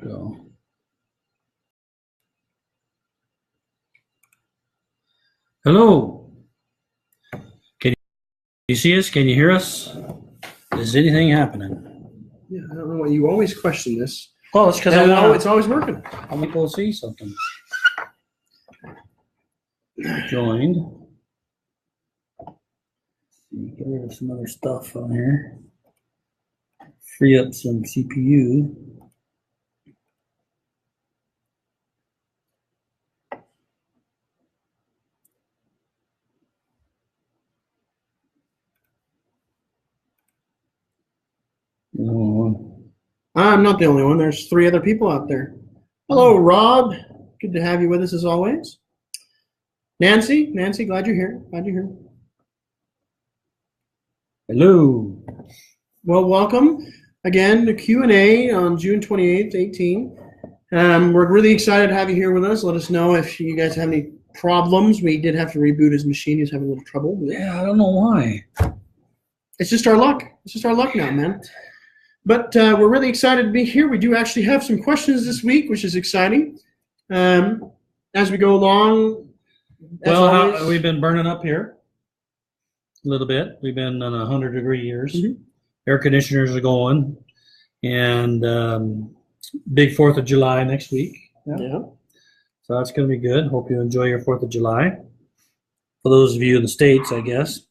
So. Hello. Can you see us? Can you hear us? Is anything happening? Yeah, I don't know why you always question this. Well, it's because it's always working. I want people to see something. Joined. Get rid of some other stuff on here. Free up some CPU. I'm not the only one. There's 3 other people out there. Hello, Rob. Good to have you with us as always. Nancy, glad you're here. Hello. Well, welcome again to Q&A on June 28th, 18. We're really excited to have you here with us. Let us know if you guys have any problems. We did have to reboot his machine. He was having a little trouble. Yeah, I don't know why. It's just our luck. It's just our luck now, man. But we're really excited to be here. We do actually have some questions this week, which is exciting. As we go along. Well, we've been burning up here a little bit. We've been on 100-degree years. Mm-hmm. Air conditioners are going. And big 4th of July next week. Yeah. So that's going to be good. Hope you enjoy your 4th of July. For those of you in the States, I guess.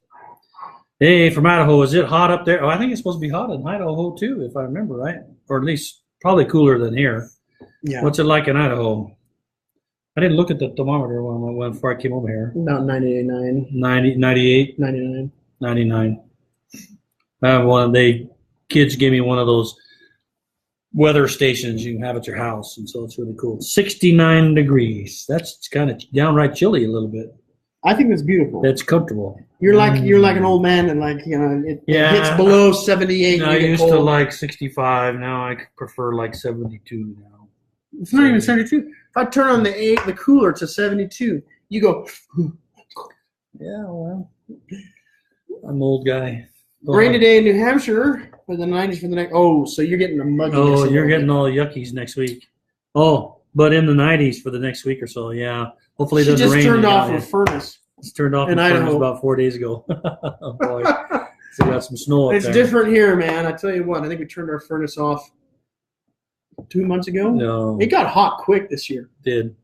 Hey, from Idaho, is it hot up there? Oh, I think it's supposed to be hot in Idaho too, if I remember right. Or at least probably cooler than here. Yeah. What's it like in Idaho? I didn't look at the thermometer when before I came over here. About 99. 90, 98? 99. 99. I have kids gave me one of those weather stations you can have at your house, and so it's really cool. 69 degrees. That's kind of downright chilly a little bit. I think that's beautiful. That's comfortable. You're like an old man, and it hits below 78. I used to like 65. Now I prefer like 72 now. It's not even 72. If I turn on the cooler to 72, you go. Yeah, well, I'm an old guy. Rain today in New Hampshire for the 90s for the next. Oh, so you're getting a muggy. Oh, you're getting all yuckies next week. Oh, but in the 90s for the next week or so, yeah. Hopefully it doesn't rain. She just turned off her furnace. It's turned off in Idaho about 4 days ago. Oh, boy. So we got some snow up It's there. different here, man. I tell you what, I think we turned our furnace off 2 months ago. No. It got hot quick this year. It did.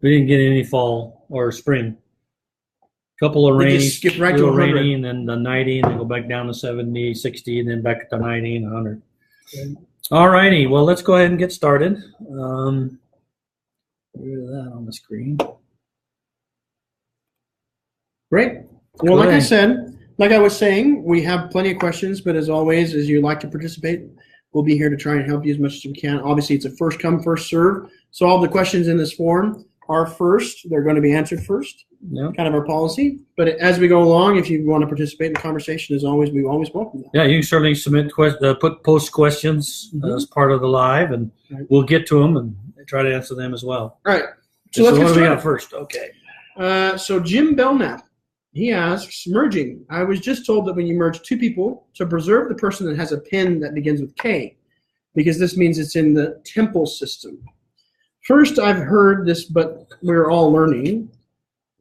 We didn't get any fall or spring. Couple of rains. Just skip right to 100. Rainy, and then the 90, and then go back down to 70, 60, and then back to 90 and 100. Okay. All righty. Well, let's go ahead and get started. Get rid of that on the screen. Great. Well, like I was saying, we have plenty of questions, but as always, as you like to participate, we'll be here to try and help you as much as we can. Obviously, it's a first come, first serve. So all the questions in this form are first. They're going to be answered first. Yep. Kind of our policy. But as we go along, if you want to participate in the conversation, as always, we always welcome that. Yeah, you can certainly submit post questions as part of the live, and we'll get to them and try to answer them as well. All right. So let's get started. What do we got first? Okay. So Jim Belknap, he asks, merging. I was just told that when you merge 2 people, to preserve the person that has a pin that begins with K, because this means it's in the temple system. First, I've heard this, but we're all learning.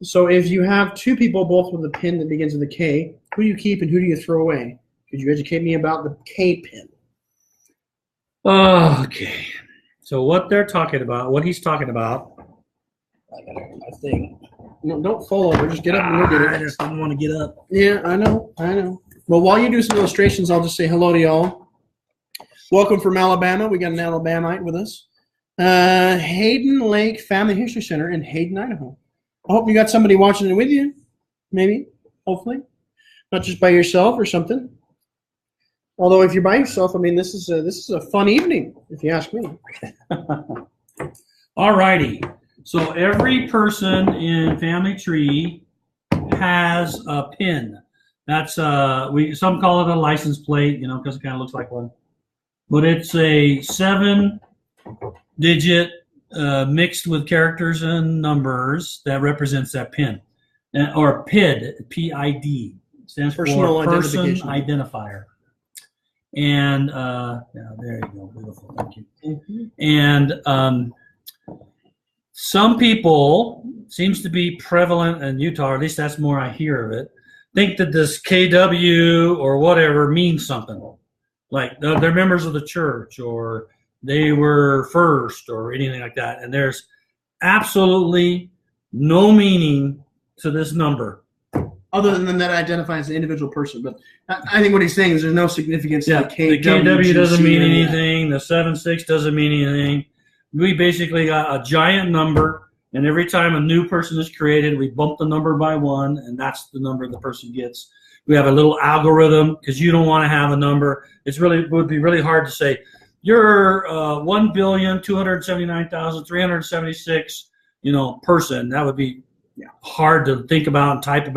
So if you have 2 people, both with a pin that begins with a K, who do you keep and who do you throw away? Could you educate me about the K pin? Okay. So what he's talking about, I think. No, don't fall over. Just get up and look at it. I just don't want to get up. Yeah, I know. Well, while you do some illustrations, I'll just say hello to y'all. Welcome from Alabama. We got an Alabamite with us. Hayden Lake Family History Center in Hayden, Idaho. I hope you got somebody watching it with you. Maybe, hopefully. Not just by yourself or something. Although if you're by yourself, I mean, this is a fun evening, if you ask me. All righty. So every person in Family Tree has a pin. That's some call it a license plate, because it kind of looks like one. But it's a 7-digit mixed with characters and numbers that represents that pin, or PID, P-I-D. Stands for Person Identifier. And yeah, there you go, beautiful, thank you. Mm-hmm. And some people, seems to be prevalent in Utah, or at least that's more I hear of it, think that this KW or whatever means something. Like they're members of the church, or they were first, or anything like that. And there's absolutely no meaning to this number. Other than that identifies the individual person. But I think what he's saying is there's no significance Yeah, to the KW. the KW doesn't mean anything. The 7-6 doesn't mean anything. We basically got a giant number, and every time a new person is created, we bump the number by 1, and that's the number the person gets. We have a little algorithm because you don't want to have a number. It would be really hard to say you're 1,279,376 person. That would be hard to think about and type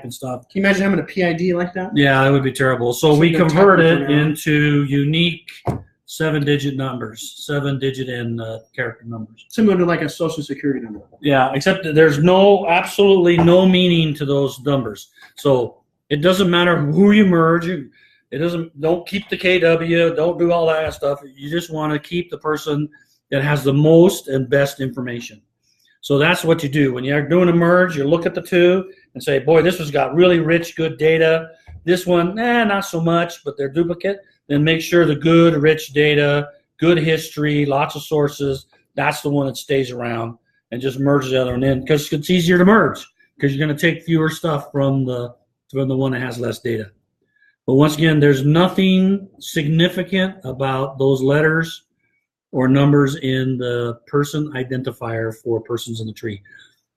and stuff. Can you imagine having a PID like that? Yeah, that would be terrible. So we convert it into unique 7-digit numbers, 7-digit and character numbers. Similar to like a social security number. Yeah, except that there's absolutely no meaning to those numbers. So it doesn't matter who you merge. Don't keep the KW. Don't do all that stuff. You just want to keep the person that has the most and best information. So that's what you do. When you're doing a merge, you look at the two and say, boy, this one's got really rich, good data. This one, not so much, but they're duplicate. Then make sure the good, rich data, good history, lots of sources, that's the one that stays around, and just merge the other one in, because it's easier to merge because you're going to take fewer stuff from the one that has less data. But once again, there's nothing significant about those letters or numbers in the person identifier for persons in the tree.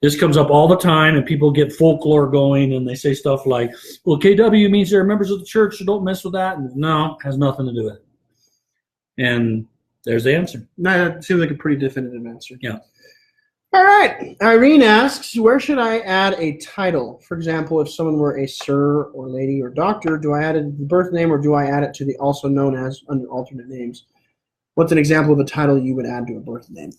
This comes up all the time, and people get folklore going, and they say stuff like, well, KW means they're members of the church, so don't mess with that. And no, it has nothing to do with it. And there's the answer. That seems like a pretty definitive answer. Yeah. All right. Irene asks, where should I add a title? For example, if someone were a sir or lady or doctor, do I add it to the birth name, or do I add it to the also known as under alternate names? What's an example of a title you would add to a birth name?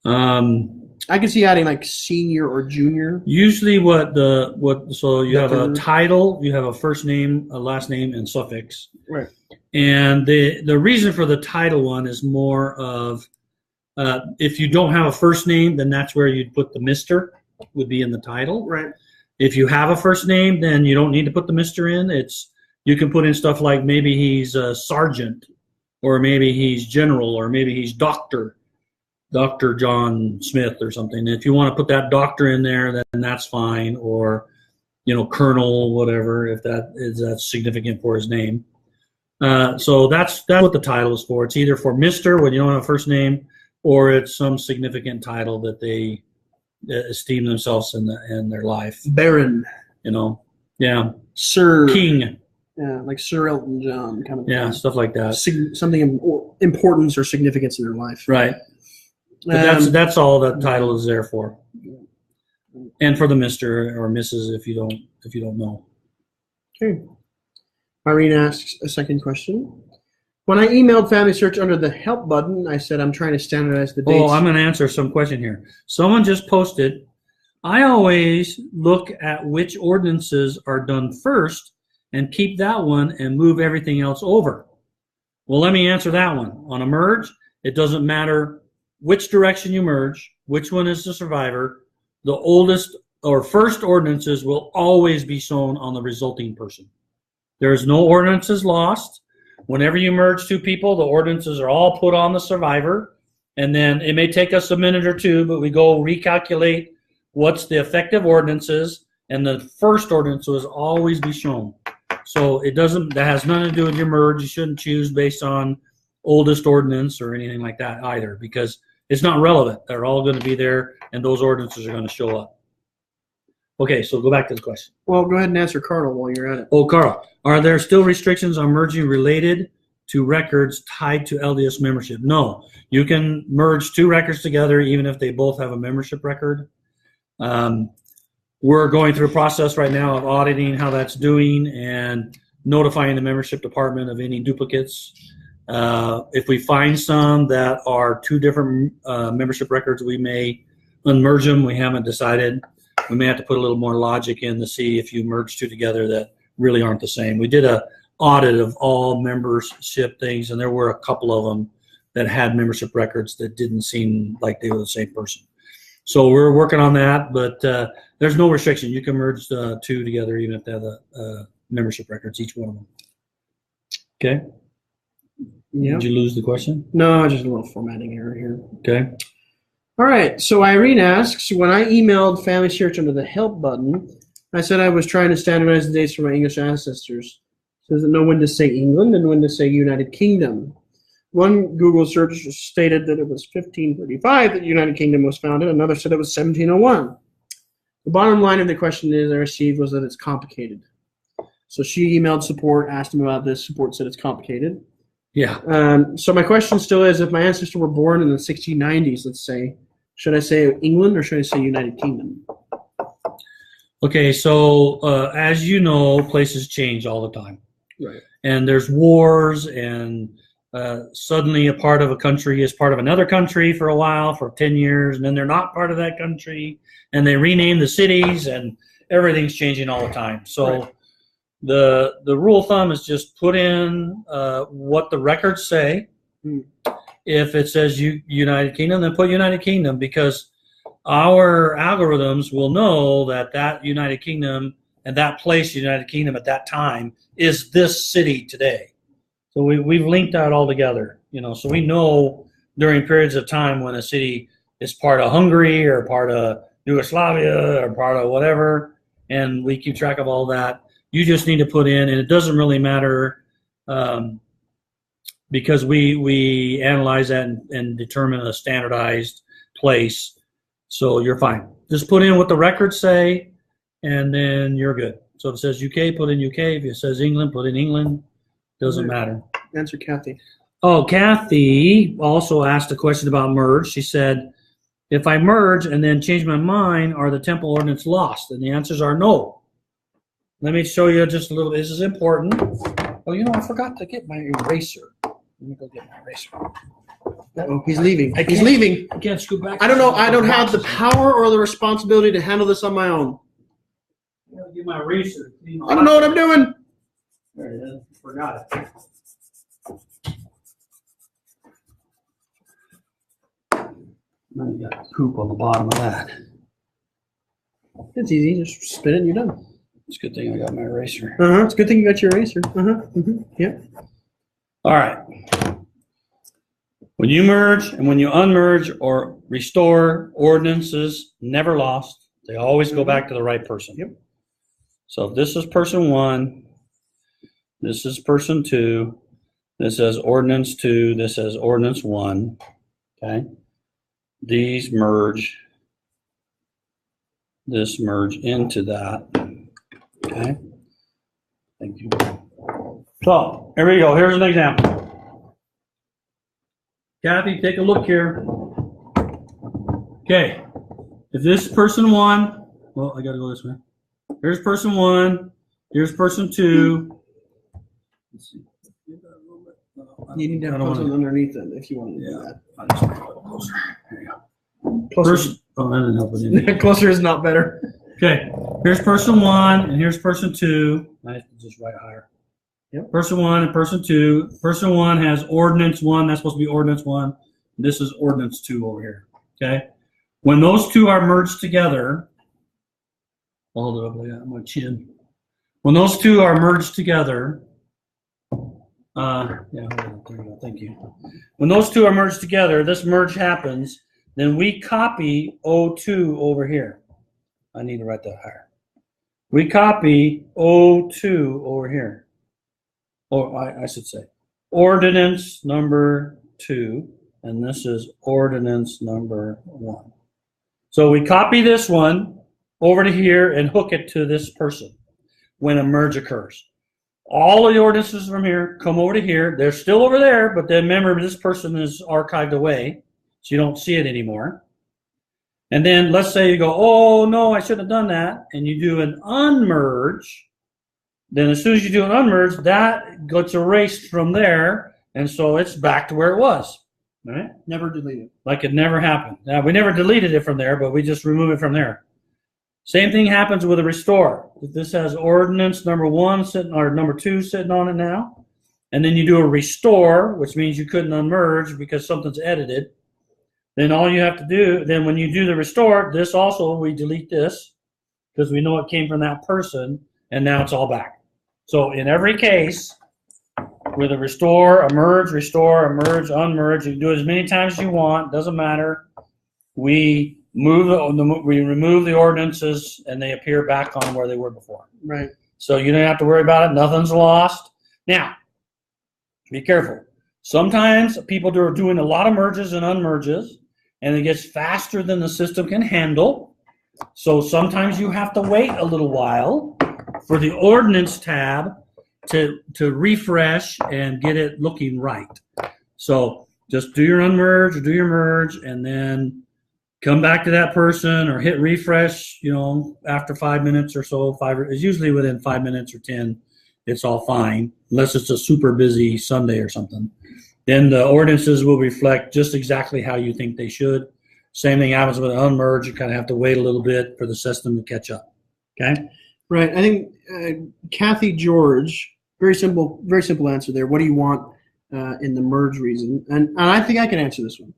I can see adding like senior or junior. Usually so you have a title, you have a first name, a last name, and suffix. Right. And the reason for the title one is more of if you don't have a first name, then that's where you'd put the Mr. would be in the title. Right. If you have a first name, then you don't need to put the Mr. in. You can put in stuff like maybe he's a sergeant, or maybe he's general, or maybe he's Dr. John Smith or something. If you want to put that doctor in there, then that's fine, or colonel, whatever, if that's significant for his name. So that's what the title is for. It's either for Mr. when you don't have a first name, or it's some significant title that they esteem themselves in their life. Baron. Yeah. Sir. King. Yeah, like Sir Elton John kind of thing. Stuff like that. Something importance or significance in their life. Right. But that's all the title is there for. And for the Mr. or Mrs. if you don't know. Okay. Irene asks a second question. When I emailed FamilySearch under the help button, I said I'm trying to standardize the dates. Oh, I'm going to answer some question here. Someone just posted, I always look at which ordinances are done first and keep that one and move everything else over. Well, let me answer that one. On a merge, it doesn't matter which direction you merge, which one is the survivor. The oldest or first ordinances will always be shown on the resulting person. There is no ordinances lost. Whenever you merge two people, the ordinances are all put on the survivor. And then it may take us a minute or two, but we go recalculate what's the effective ordinances, and the first ordinance will always be shown. So that has nothing to do with your merge. You shouldn't choose based on oldest ordinance or anything like that either, because it's not relevant. They're all going to be there, and those ordinances are going to show up. Okay, so go back to the question. Well, go ahead and answer Carl while you're at it. Oh, Carl, are there still restrictions on merging related to records tied to LDS membership? No. You can merge two records together even if they both have a membership record. We're going through a process right now of auditing how that's doing and notifying the membership department of any duplicates. If we find some that are two different membership records, we may unmerge them. We haven't decided. We may have to put a little more logic in to see if you merge two together that really aren't the same. We did a audit of all membership things, and there were a couple of them that had membership records that didn't seem like they were the same person. So we're working on that, but there's no restriction. You can merge the two together even if they have the membership records, each one of them. Okay. Yeah. Did you lose the question? No, just a little formatting error here. Okay. All right. So Irene asks, when I emailed FamilySearch under the help button, I said I was trying to standardize the dates for my English ancestors. So does it know when to say England and when to say United Kingdom? One Google search stated that it was 1535 that the United Kingdom was founded. Another said it was 1701. The bottom line of the question I received was that it's complicated. So she emailed support, asked them about this. Support said it's complicated. Yeah. So my question still is, if my ancestors were born in the 1690s, let's say, should I say England or should I say United Kingdom? Okay, so as you know, places change all the time. Right. And there's wars, and suddenly a part of a country is part of another country for a while, for 10 years, and then they're not part of that country, and they rename the cities, and everything's changing all the time. So right. the rule of thumb is just put in what the records say. If it says United Kingdom, then put United Kingdom, because our algorithms will know that United Kingdom and that place, United Kingdom, at that time is this city today. So we've linked that all together, so we know during periods of time when a city is part of Hungary or part of Yugoslavia or part of whatever, and we keep track of all that. You just need to put in, and it doesn't really matter because we analyze that and determine a standardized place. So you're fine. Just put in what the records say, and then you're good. So if it says UK, put in UK. If it says England, put in England. Doesn't matter. Answer Kathy. Oh, Kathy also asked a question about merge. She said, if I merge and then change my mind, are the temple ordinance lost? And the answers are no. Let me show you just a little bit. This is important. Oh, I forgot to get my eraser. Let me go get my eraser. Oh, he's leaving. He's leaving. I can't scoot back. I don't know. I don't have the power or the responsibility to handle this on my own. I'm going to get my eraser. I don't know what I'm doing. There it is. Forgot it. Now you got poop on the bottom of that. It's easy. Just spin it and you're done. It's a good thing I got my eraser. It's a good thing you got your eraser. Yeah. All right. When you merge and when you unmerge or restore, ordinances never lost. They always go back to the right person. Yep. So if this is person 1, this is person 2, this says ordinance 2, this says ordinance 1. Okay. These merge. This merge into that. Okay. Thank you. So here we go. Here's an example. Kathy, take a look here. Okay. If this person 1, well, I got to go this way. Here's person 1. Here's person 2. Let's see. You need to have something underneath it if you want to do that. I'll just make it a little closer. There you go. Closer. That didn't help it any. Closer is not better. Okay. Here's person 1 and here's person 2. I have to just write higher. Yep. Person 1 and person 2. Person 1 has ordinance 1. That's supposed to be ordinance 1. This is ordinance 2 over here. Okay. When those two are merged together, I'll hold it up like that on my chin. When those two are merged together, there you go. Thank you. When those two are merged together, this merge happens, then we copy O2 over here. I need to write that higher. We copy O2 over here. Or I should say ordinance number 2, and this is ordinance number 1. So we copy this one over to here and hook it to this person when a merge occurs. All of the ordinances from here come over to here. They're still over there, but then remember this person is archived away, so you don't see it anymore. And then let's say you go, oh no, I shouldn't have done that, and you do an unmerge. Then as soon as you do an unmerge, that gets erased from there, and so it's back to where it was. Right? Never deleted. Like it never happened. Now, we never deleted it from there, but we just remove it from there. Same thing happens with a restore. This has ordinance number 1 sitting or number 2 sitting on it now. And then you do a restore, which means you couldn't unmerge because something's edited. Then all you have to do, then when you do the restore, this also, we delete this because we know it came from that person, and now it's all back. So in every case, with a restore, a merge, unmerge, you can do it as many times as you want, doesn't matter. We remove the ordinances, and they appear back on where they were before. Right. So you don't have to worry about it. Nothing's lost. Now, be careful. Sometimes people are doing a lot of merges and unmerges, and it gets faster than the system can handle. So sometimes you have to wait a little while for the ordinance tab to refresh and get it looking right. So just do your unmerge or do your merge, and then come back to that person or hit refresh, after 5 minutes or so. It's usually within 5 minutes or 10. It's all fine, unless it's a super busy Sunday or something. Then the ordinances will reflect just exactly how you think they should. Same thing happens with an unmerge. You kind of have to wait a little bit for the system to catch up. Okay? Right. I think Kathy George, very simple answer there. What do you want in the merge reason? And I think I can answer this one.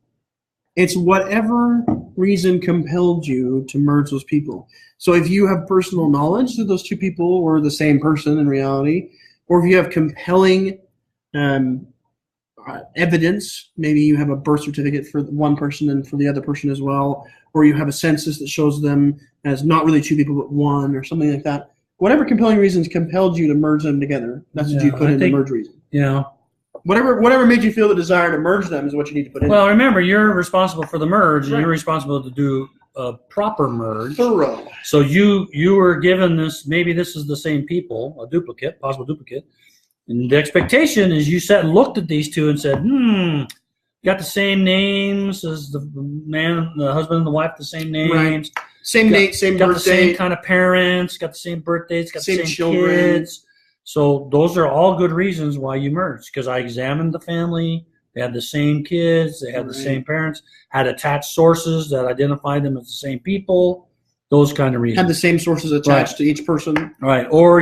It's whatever reason compelled you to merge those people. So if you have personal knowledge that those two people were the same person in reality, or if you have compelling evidence, maybe you have a birth certificate for one person and for the other person as well, or you have a census that shows them as not really two people but one, or something like that. Whatever compelling reasons compelled you to merge them together, that's what you put in the merge reason. Yeah. Whatever made you feel the desire to merge them is what you need to put in. Well, remember, you're responsible for the merge, and you're responsible to do a proper merge. Thorough. So you were given this, maybe this is the same people, a duplicate, possible duplicate. And the expectation is you sat and looked at these two and said, got the same names as the husband and the wife, the same names. Right. Same date, same birthday. Got the same kind of parents, got the same birthdays, got the same children. Kids. So those are all good reasons why you merged, because I examined the family. They had the same kids. They had the same parents, had attached sources that identified them as the same people, those kind of reasons. Had the same sources attached to each person. Right. Or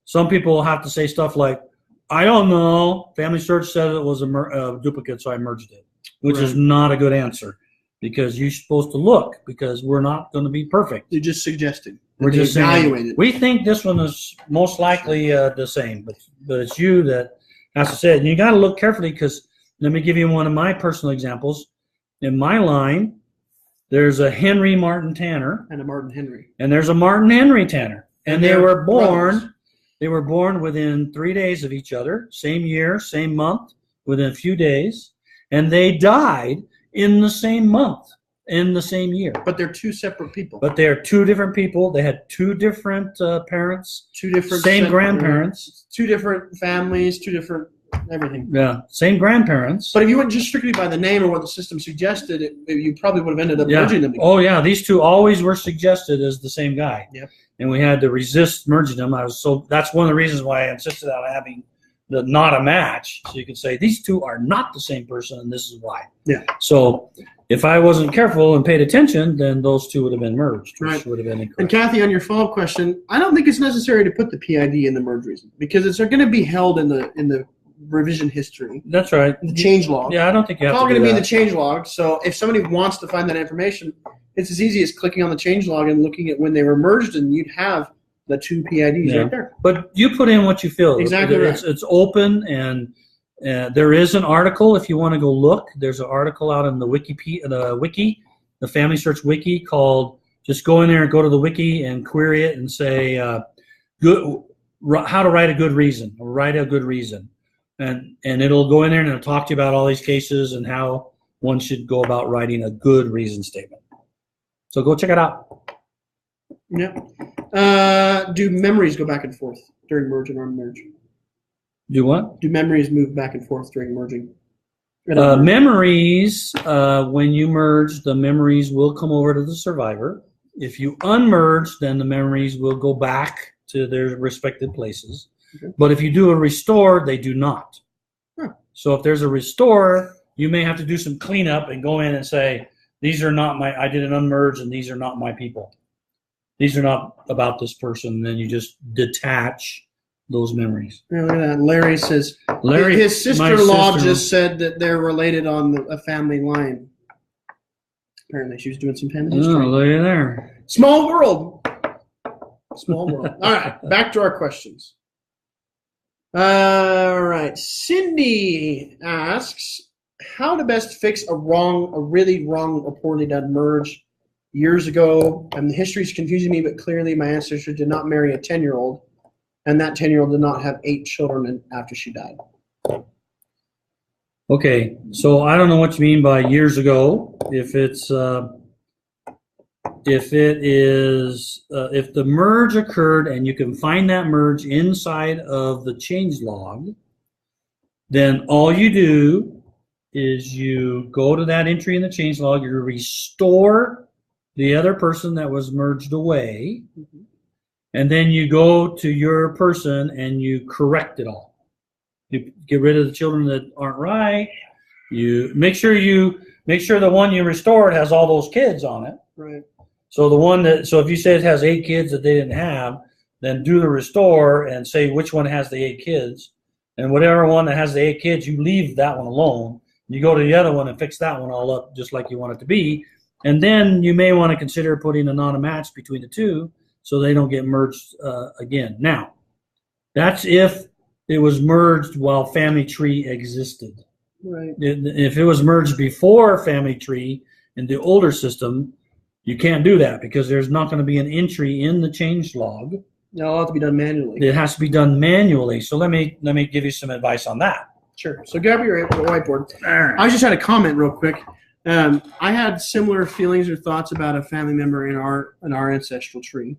some people have to say stuff like, I don't know. FamilySearch said it was a duplicate, so I merged it, which is not a good answer, because you're supposed to look, because we're not going to be perfect. You're just suggesting. We're just evaluating. We think this one is most likely the same, but it's you that has to say it. And you got to look carefully, because let me give you one of my personal examples. In my line, there's a Henry Martin Tanner. And a Martin Henry. And there's a Martin Henry Tanner. And they were born. Brothers. They were born within 3 days of each other, same year, same month, within a few days. And they died in the same month, in the same year. But they're two separate people. But they're two different people. They had two different parents, two different same grandparents, two different families, two different everything. Yeah, same grandparents. But if you went just strictly by the name or what the system suggested, you probably would have ended up merging them together. Oh yeah, these two always were suggested as the same guy. Yep. And we had to resist merging them. That's one of the reasons why I insisted on having the not a match, so you could say these two are not the same person, and this is why. Yeah. So if I wasn't careful and paid attention, then those two would have been merged, which would have been incorrect. And Kathy, on your follow-up question, I don't think it's necessary to put the PID in the merge reason, because it's going to be held in the revision history. That's right. The change log. Yeah, I don't think you have it's all to do going to be in that. the change log. So if somebody wants to find that information, it's as easy as clicking on the change log and looking at when they were merged, and you'd have the two PIDs right there. But you put in what you feel. Exactly right. It's open, and there is an article if you want to go look. There's an article out in the wiki, the FamilySearch wiki, called, just go in there and go to the wiki and query it and say how to write a good reason, or write a good reason. And it'll go in there and it'll talk to you about all these cases and how one should go about writing a good reason statement. So go check it out. Yeah. Do memories go back and forth during merge and unmerge? Do what? Do memories move back and forth during merging? Memories, when you merge, the memories will come over to the survivor. If you unmerge, then the memories will go back to their respective places. Okay. But if you do a restore, they do not. Huh. So if there's a restore, you may have to do some cleanup and go in and say, these are not I did an unmerge and these are not my people. these are not about this person. Then you just detach those memories. Yeah, look at that. Larry says Larry, his sister-in-law just said that they're related on a family line. Apparently, she was doing some family history. Oh, look at there. Small world. Small world. All right, back to our questions. All right, Cindy asks, how to best fix a really wrong or poorly done merge years ago. And the history is confusing me, but clearly my ancestor did not marry a 10-year-old, and that 10-year-old did not have 8 children after she died. Okay, so I don't know what you mean by years ago. If the merge occurred and you can find that merge inside of the change log, then all you do is you go to that entry in the change log, you restore the other person that was merged away, and then you go to your person and you correct it all. You get rid of the children that aren't right. You make sure the one you restored has all those kids on it. Right. So if you say it has 8 kids that they didn't have, then do the restore and say which one has the 8 kids, and whatever one that has the 8 kids, you leave that one alone. You go to the other one and fix that one all up just like you want it to be, and then you may want to consider putting a non-match between the two so they don't get merged again. Now, that's if it was merged while family tree existed. Right. If it was merged before family tree in the older system, you can't do that because there's not going to be an entry in the change log. No, it'll have to be done manually. It has to be done manually. So let me give you some advice on that. Sure. So grab your whiteboard. Right. I just had a comment real quick. I had similar feelings or thoughts about a family member in our ancestral tree,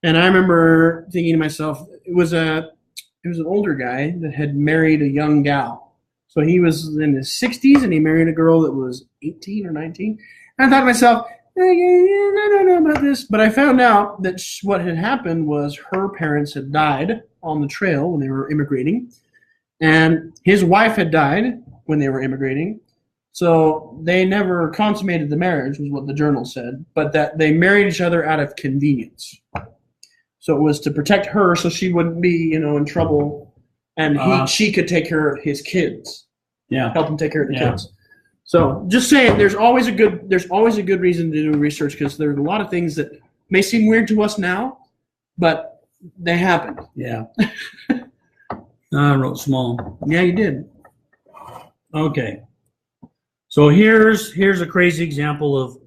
and I remember thinking to myself, it was an older guy that had married a young gal. So he was in his 60s, and he married a girl that was 18 or 19. And I thought to myself, I don't know about this. But I found out that what had happened was her parents had died on the trail when they were immigrating, and his wife had died when they were immigrating. So they never consummated the marriage, was what the journal said, but that they married each other out of convenience. So it was to protect her so she wouldn't be, in trouble, and she could take care of his kids. Yeah. Help him take care of the kids. So just saying, there's always a good reason to do research, because there's a lot of things that may seem weird to us now, but they happened. Yeah. I wrote small. Yeah, you did. Okay. So here's a crazy example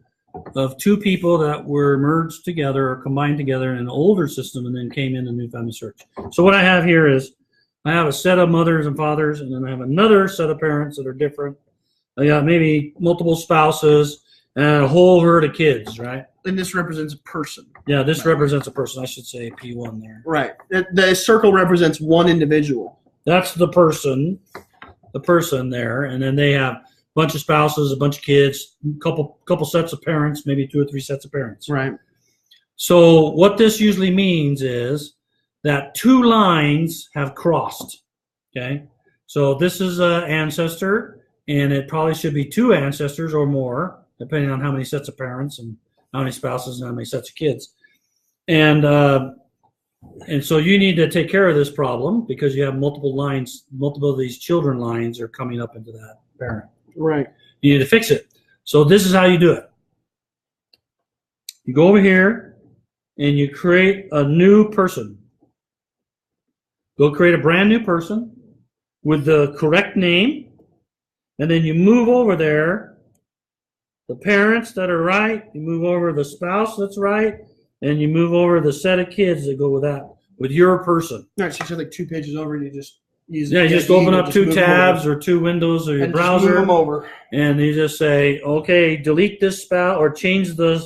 of 2 people that were merged together or combined together in an older system and then came into new family search. So what I have here is I have a set of mothers and fathers, and then I have another set of parents that are different. I got maybe multiple spouses and a whole herd of kids, right? And this represents a person. Yeah, this represents a person. I should say P1 there. Right. The circle represents one individual. That's the person there, and then they have a bunch of spouses, a bunch of kids, couple sets of parents, maybe 2 or 3 sets of parents. Right. So what this usually means is that 2 lines have crossed. Okay, so this is an ancestor, and it probably should be 2 ancestors or more, depending on how many sets of parents and how many spouses and how many sets of kids. And so you need to take care of this problem because you have multiple lines, multiple of these children lines are coming up into that parent. Right. You need to fix it. So this is how you do it. You go over here and you create a new person. Go create a brand new person with the correct name, and then you move over there the parents that are right, you move over the spouse that's right, and you move over the set of kids that go with that, with your person. All right, so you're like 2 pages over, and you just use you just open up 2 tabs or 2 windows of your browser, just move them over, and you just say, okay, delete this spouse or change the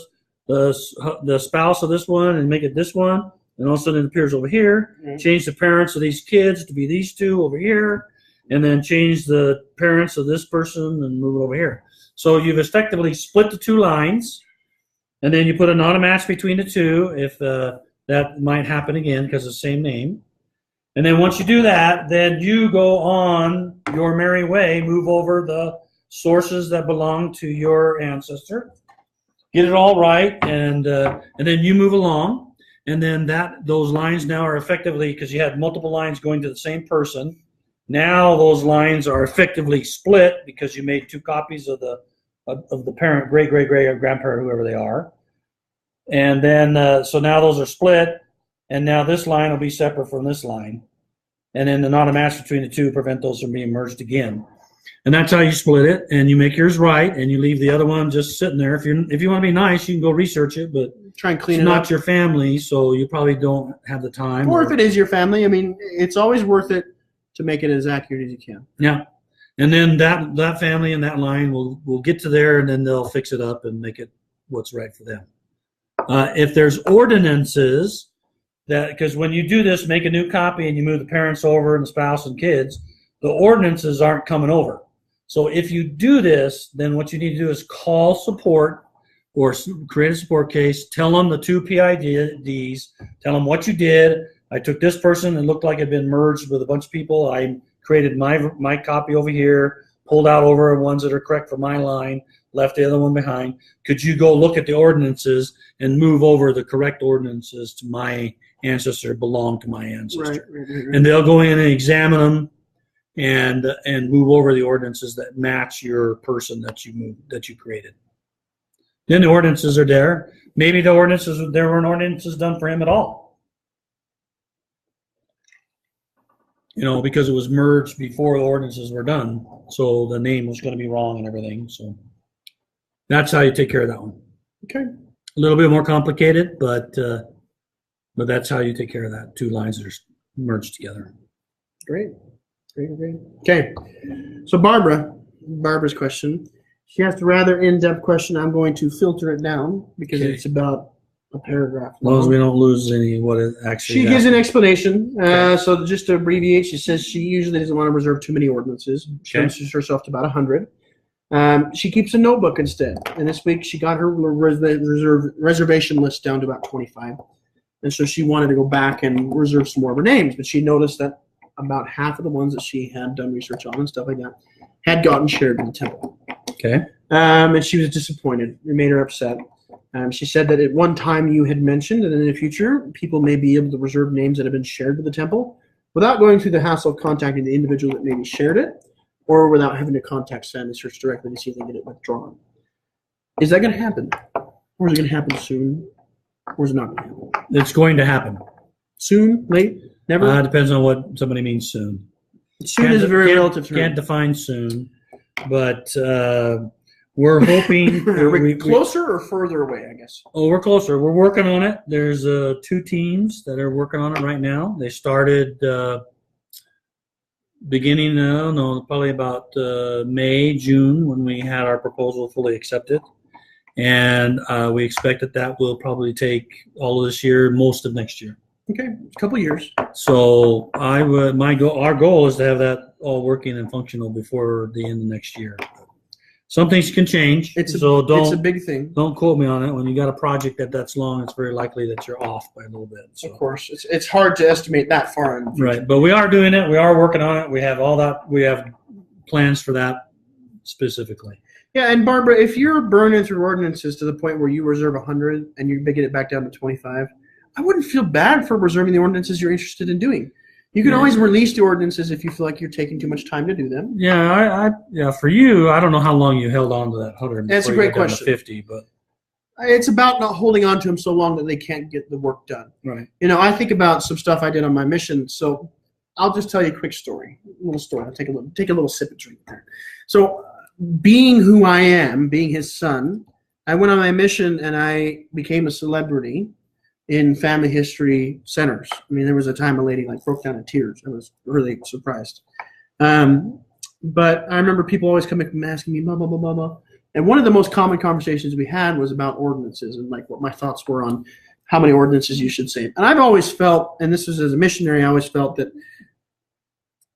spouse of this one and make it this one, and all of a sudden it appears over here. Mm-hmm. Change the parents of these kids to be these 2 over here, and then change the parents of this person and move it over here. So you've effectively split the 2 lines, and then you put a non-match between the 2 if that might happen again because it's the same name. And then once you do that, then you go on your merry way, move over the sources that belong to your ancestor, get it all right, and then you move along, and then those lines now are effectively, because you had multiple lines going to the same person. Now those lines are effectively split because you made 2 copies of the parent, great or grandparent, whoever they are, and then so now those are split, and now this line will be separate from this line, and then the not a match between the 2 prevent those from being merged again. And that's how you split it, and you make yours right, and you leave the other one just sitting there. If you want to be nice, you can go research it, but Try and clean it's it not up. your family, so you probably don't have the time. Or if it is your family, I mean, it's always worth it to make it as accurate as you can. Yeah. And then that family and that line will get to there, and then they'll fix it up and make it what's right for them. If there's ordinances, because when you do this, make a new copy and you move the parents over and the spouse and kids, the ordinances aren't coming over. So if you do this, then what you need to do is call support or create a support case, tell them the 2 PIDs, tell them what you did. I took this person and looked like it had been merged with a bunch of people. I created my copy over here, pulled out over ones that are correct for my line, left the other one behind. Could you go look at the ordinances and move over the correct ordinances to my ancestor, belong to my ancestor? Right. And they'll go in and examine them and move over the ordinances that match your person that you created. Then the ordinances are there. Maybe there weren't ordinances done for him at all. Because it was merged before the ordinances were done, so the name was going to be wrong and everything. So that's how you take care of that one. Okay. A little bit more complicated, but that's how you take care of that. 2 lines that are merged together. Great. Okay. So Barbara's question. She asked a rather in-depth question. I'm going to filter it down because it's about a paragraph. As long as we don't lose what it actually. She gives an explanation. So just to abbreviate, she says she usually doesn't want to reserve too many ordinances. She limits herself to about 100. She keeps a notebook instead. And this week she got her reservation list down to about 25. And so she wanted to go back and reserve some more of her names. But she noticed that about half of the ones that she had done research on and stuff like that had gotten shared in the temple. Okay. And she was disappointed. It made her upset. She said that at one time you had mentioned that in the future people may be able to reserve names that have been shared with the temple without going through the hassle of contacting the individual that maybe shared it, or without having to contact FamilySearch directly to see if they get it withdrawn. Is that going to happen? Or is it going to happen soon? Or is it not going to happen? It's going to happen. Soon? Late? Never? Depends on what somebody means soon. Soon is a very relative term. Can't define soon, but we're hoping. Are we closer or further away, I guess? Oh, we're closer. We're working on it. There's 2 teams that are working on it right now. They started beginning, probably about May, June, when we had our proposal fully accepted. And we expect that will probably take all of this year, most of next year. Okay, a couple years. So our goal is to have that all working and functional before the end of next year. Some things can change. It's a big thing. Don't quote me on it. When you got a project that's long, it's very likely that you're off by a little bit. So. Of course, it's hard to estimate that far in the future. Right, but we are doing it. We are working on it. We have all that. We have plans for that specifically. Yeah, and Barbara, if you're burning through ordinances to the point where you reserve 100 and you get it back down to 25, I wouldn't feel bad for reserving the ordinances you're interested in doing. You can always release the ordinances if you feel like you're taking too much time to do them. Yeah, for you, I don't know how long you held on to that 100. That's a great question. 50, but it's about not holding on to them so long that they can't get the work done. Right. I think about some stuff I did on my mission. So I'll just tell you a quick story, I'll take a little sip of drink there. So being who I am, being his son, I went on my mission and I became a celebrity in family history centers. I mean, there was a time a lady broke down in tears. I was really surprised. But I remember people always coming and asking me, blah, blah, blah, blah, blah. And one of the most common conversations we had was about ordinances and what my thoughts were on how many ordinances you should say. And I've always felt, and this was as a missionary, I always felt that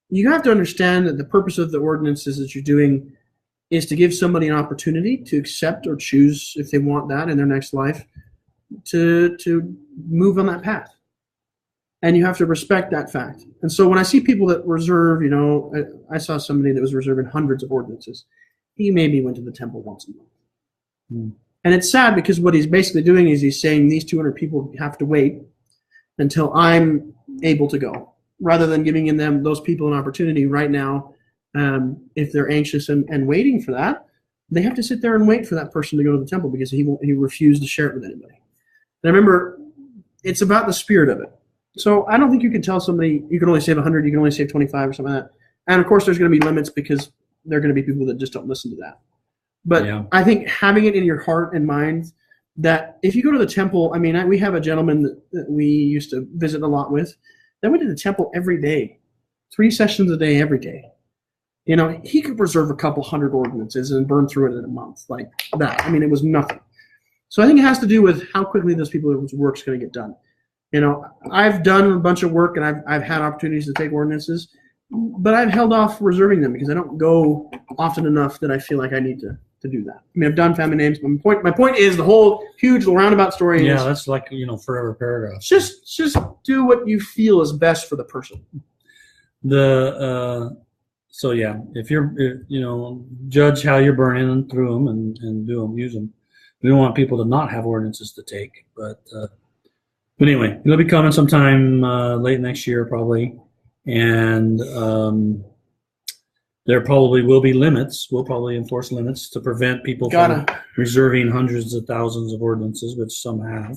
you have to understand that the purpose of the ordinances that you're doing is to give somebody an opportunity to accept or choose, if they want that in their next life, to move on that path. And you have to respect that fact. And so when I see people that reserve, I saw somebody that was reserving hundreds of ordinances. He maybe went to the temple once a month. And it's sad because what he's basically doing is he's saying these 200 people have to wait until I'm able to go, rather than giving those people an opportunity right now. If they're anxious and waiting for that, they have to sit there and wait for that person to go to the temple because he refused to share it with anybody. And remember, it's about the spirit of it. So I don't think you can tell somebody you can only save 100, you can only save 25 or something like that. And of course, there's going to be limits because there are going to be people that just don't listen to that. But yeah. I think having it in your heart and mind that if you go to the temple, I mean, we have a gentleman that we used to visit a lot with that went to the temple every day, 3 sessions a day, every day. You know, he could preserve a couple hundred ordinances and burn through it in a month like that. I mean, it was nothing. So I think it has to do with how quickly those people's work's going to get done. You know, I've done a bunch of work and I've had opportunities to take ordinances, but I've held off reserving them because I don't go often enough that I feel like I need to do that. I mean, I've done family names. But my point is the whole huge roundabout story is. Yeah, that's like, forever paragraphs. Just do what you feel is best for the person. So yeah, if you're, judge how you're burning through them and do them, use them. We don't want people to not have ordinances to take, but anyway, it'll be coming sometime late next year probably, and there probably will be limits. We'll probably enforce limits to prevent people from reserving hundreds of thousands of ordinances, which some have,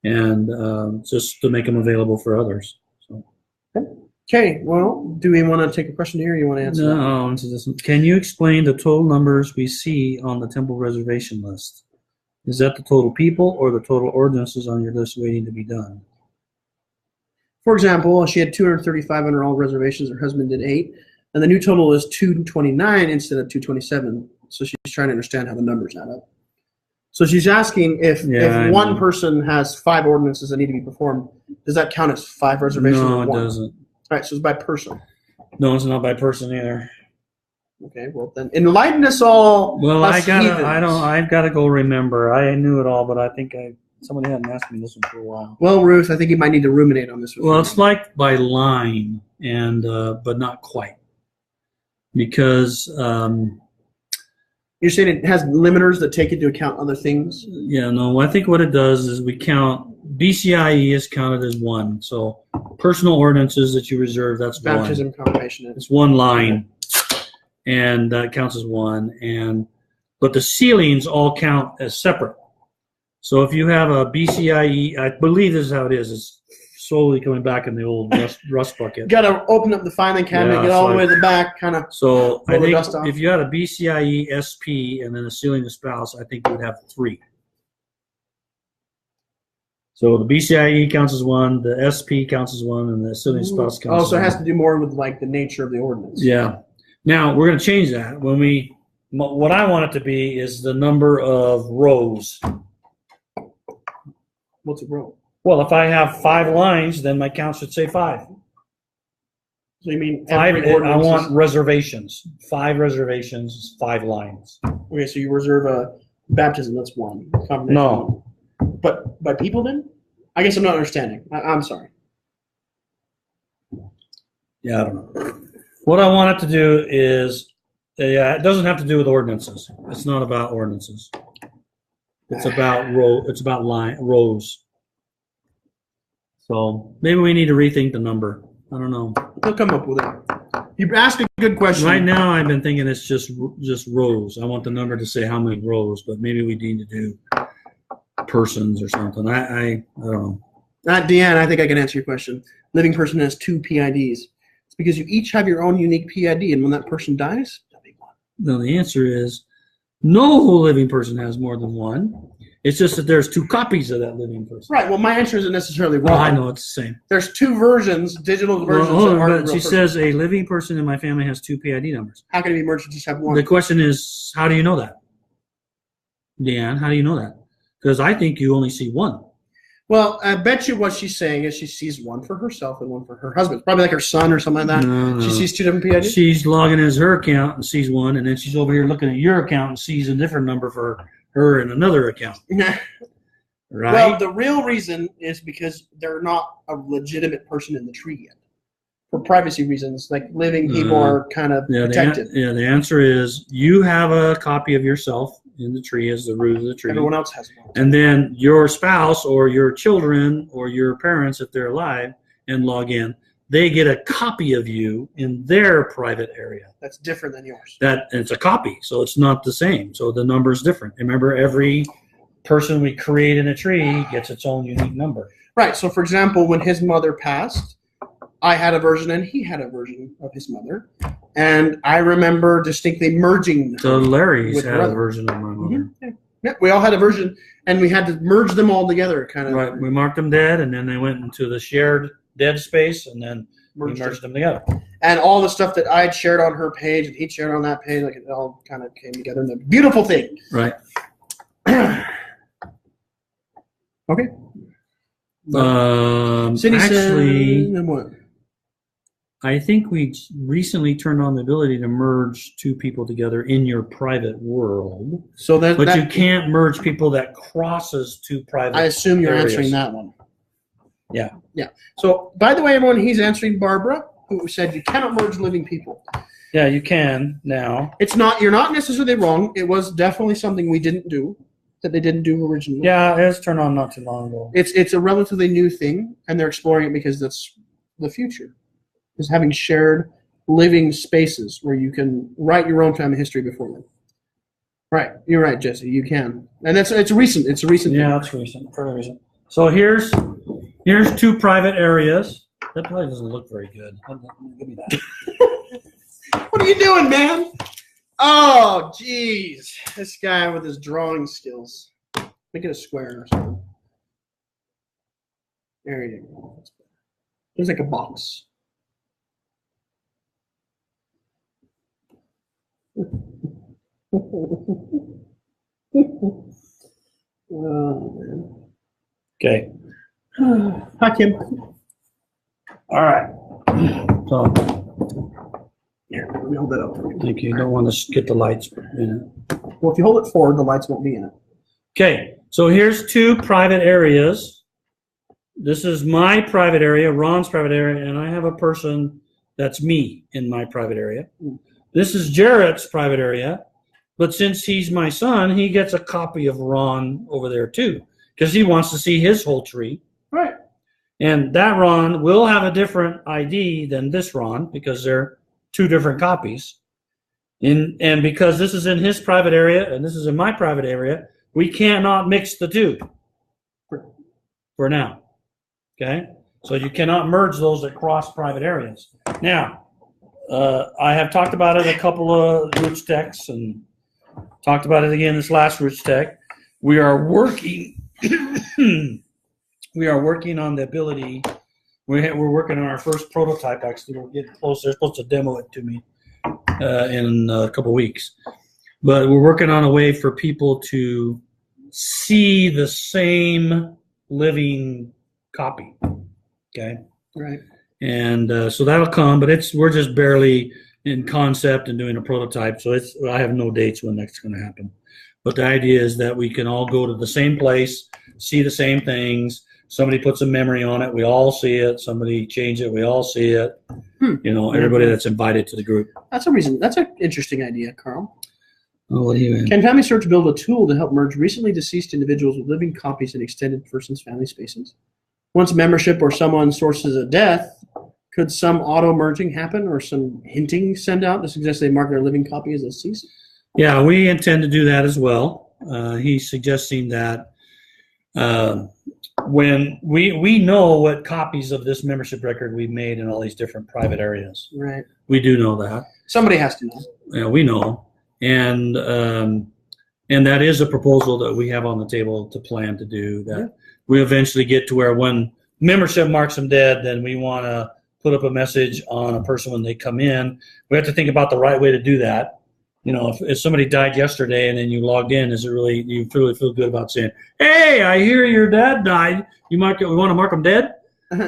and just to make them available for others. So. Okay, well, do we want to take a question here or you want to answer that? No, I'll answer this one. Can you explain the total numbers we see on the temple reservation list? Is that the total people or the total ordinances on your list waiting to be done? For example, she had 235 on her all reservations. Her husband did 8. And the new total is 229 instead of 227. So she's trying to understand how the numbers add up. So she's asking if one person has 5 ordinances that need to be performed, does that count as 5 reservations? No, it doesn't. All right, so it's by person. No, it's not by person either. Okay, well then enlighten us all. Well, I've got to go remember. I knew it all, but I think somebody hadn't asked me this one for a while. Well, Ruth, I think you might need to ruminate on this one. Well, it's like by line, and but not quite, because you're saying it has limiters that take into account other things. Yeah, no. I think what it does is we count. BCIE is counted as 1. So personal ordinances that you reserve, that's baptism, 1. confirmation. It's 1 line, and that counts as 1. But the sealings all count as separate. So if you have a BCIE, I believe this is how it is. It's slowly coming back in the old rust bucket. Got to open up the filing cabinet, get all the way to the back, kind of. So I think if you had a BCIE SP and then a sealing of spouse, I think you would have 3. So the BCIE counts as 1, the SP counts as 1, and the sealing spouse counts as 1. Oh, so it has to do more with like the nature of the ordinance. Yeah. Now we're going to change that. What I want it to be is the number of rows. What's a row? Well, if I have 5 lines, then my count should say 5. So you mean 5? I want reservations. 5 reservations, 5 lines. Okay, so you reserve a baptism. That's 1. No. But by people then? I guess I'm not understanding. I'm sorry. Yeah, I don't know. What I want it to do is, it doesn't have to do with ordinances. It's not about ordinances. It's about rows. So maybe we need to rethink the number. I don't know. We'll come up with it. You asked a good question. Right now, I've been thinking it's just rows. I want the number to say how many rows, but maybe we need to do persons or something. I don't know. Deanne, I think I can answer your question. Living person has 2 PIDs. It's because you each have your own unique PID, and when that person dies, there'll be 1. No, the answer is no living person has more than 1. It's just that there's 2 copies of that living person. Right. Well, my answer isn't necessarily wrong. Well, I know it's the same. There's 2 versions, digital versions. But she says a living person in my family has 2 PID numbers. How can it be merged and just have 1? The question is, how do you know that? Deanne, how do you know that? Because I think you only see 1. Well, I bet you what she's saying is she sees 1 for herself and 1 for her husband. Probably like her son or something like that. No. She sees 2 different PIDs? She's logging in as her account and sees 1, and then she's over here looking at your account and sees a different number for her in another account. Right? Well, the real reason is because they're not a legitimate person in the tree yet. For privacy reasons, like living people are kind of protected. The answer is you have a copy of yourself in the tree as the root of the tree. Everyone else has one. And then your spouse or your children or your parents, if they're alive and log in, they get a copy of you in their private area. That's different than yours. It's a copy, so it's not the same. So the number is different. Remember, every person we create in a tree gets its own unique number. Right. So, for example, when his mother passed, I had a version and he had a version of his mother. And I remember distinctly merging. So Larry's with had brother. a version of my mother. Mm-hmm. Yeah, we all had a version, and we had to merge them all together, kind of. Right. We marked them dead, and then they went into the shared dead space, and then we merged them together. And all the stuff that I had shared on her page and he shared on that page, like it all kind of came together in a beautiful thing. Right. Okay. Actually, said, what? I think we recently turned on the ability to merge two people together in your private world. So that, but you can't merge people that crosses two private. I assume you're areas. answering that one. Yeah. Yeah. So, by the way, everyone, he's answering Barbara, who said you cannot merge living people. Yeah, you can now. It's not. You're not necessarily wrong. It was definitely something we didn't do, that they didn't do originally. Yeah, it was turned on not too long ago. It's a relatively new thing, and they're exploring it because that's the future. Is having shared living spaces where you can write your own family history before them. Right, you're right, Jesse. You can, and it's recent. It's a recent. Yeah, thing. it's recent, pretty recent. So here's two private areas. That probably doesn't look very good. Give me that. What are you doing, man? Oh, jeez, this guy with his drawing skills. Make it a square or something. There you go. There's like a box. Oh, man. Okay. Hi, Kim. All right. So, Here, let me hold that up for you. thank you. You don't want to get the lights in it. Well, if you hold it forward, the lights won't be in it. Okay. So here's two private areas. This is my private area, Ron's private area, and I have a person that's me in my private area. This is Jarrett's private area, but since he's my son, he gets a copy of Ron over there too, because he wants to see his whole tree. Right. And that Ron will have a different ID than this Ron because they're two different copies. And because this is in his private area and this is in my private area, we cannot mix the two for now. Okay? So you cannot merge those that cross private areas. Now, I have talked about it a couple of Roots Techs and talked about it again this last Roots Tech. We are working on the ability. We're working on our first prototype. Actually, we're getting close. They're supposed to demo it to me in a couple of weeks. But we're working on a way for people to see the same living copy. Okay. Right. And so that'll come, but we're just barely in concept and doing a prototype. So I have no dates when that's going to happen. But the idea is that we can all go to the same place, see the same things. Somebody puts a memory on it, we all see it. Somebody change it, we all see it. Everybody that's invited to the group. That's a reason. That's an interesting idea, Carl. Oh, what do you mean? Can FamilySearch build a tool to help merge recently deceased individuals with living copies in extended persons' family spaces? Once membership or someone sources a death, could some auto merging happen or some hinting send out to suggest they mark their living copy as deceased? Yeah, we intend to do that as well. He's suggesting that when we know what copies of this membership record we've made in all these different private areas. Right. We do know that. Somebody has to know. Yeah, we know. And that is a proposal that we have on the table to plan to do, that we eventually get to where when membership marks them dead, then we want to put up a message on a person when they come in. We have to think about the right way to do that. If somebody died yesterday and then you logged in, you really feel good about saying, "Hey, I hear your dad died. We want to mark them dead."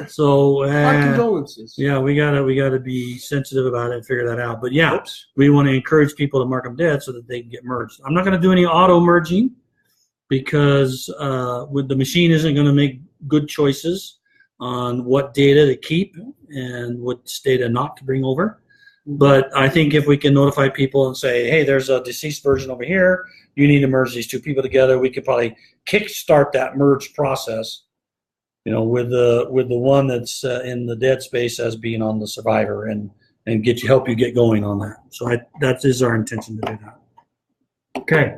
So our condolences. Yeah, we gotta be sensitive about it and figure that out. But yeah, we want to encourage people to mark them dead so that they can get merged. I'm not going to do any auto merging because the machine isn't going to make good choices on what data to keep and what data not to bring over. But I think if we can notify people and say, hey, there's a deceased version over here, you need to merge these two people together, we could probably kickstart that merge process, with the one that's in the dead space as being on the survivor, and help you get going on that. So that is our intention to do that. Okay.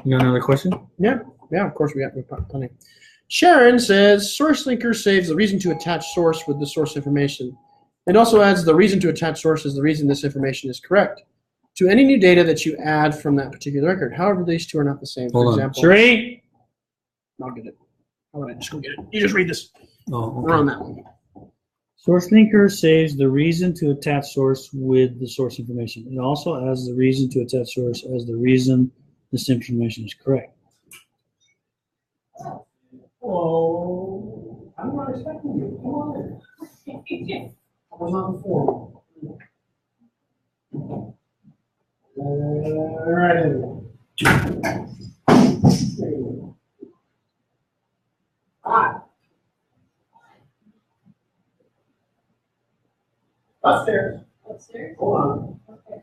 You got another question? Yeah, of course we have plenty. Sharon says, source linker saves the reason to attach source with the source information. It also adds the reason to attach source is the reason this information is correct to any new data that you add from that particular record. However, these two are not the same. For example, Sheree? I'll get it. How about I just go get it? You just read this. Oh, okay. We're on that one. Source linker saves the reason to attach source with the source information. It also adds the reason to attach source as the reason this information is correct. Oh, I'm not expecting you. Come on in. I was on the floor. All right. Hi. Upstairs. Upstairs? Hold on. Okay.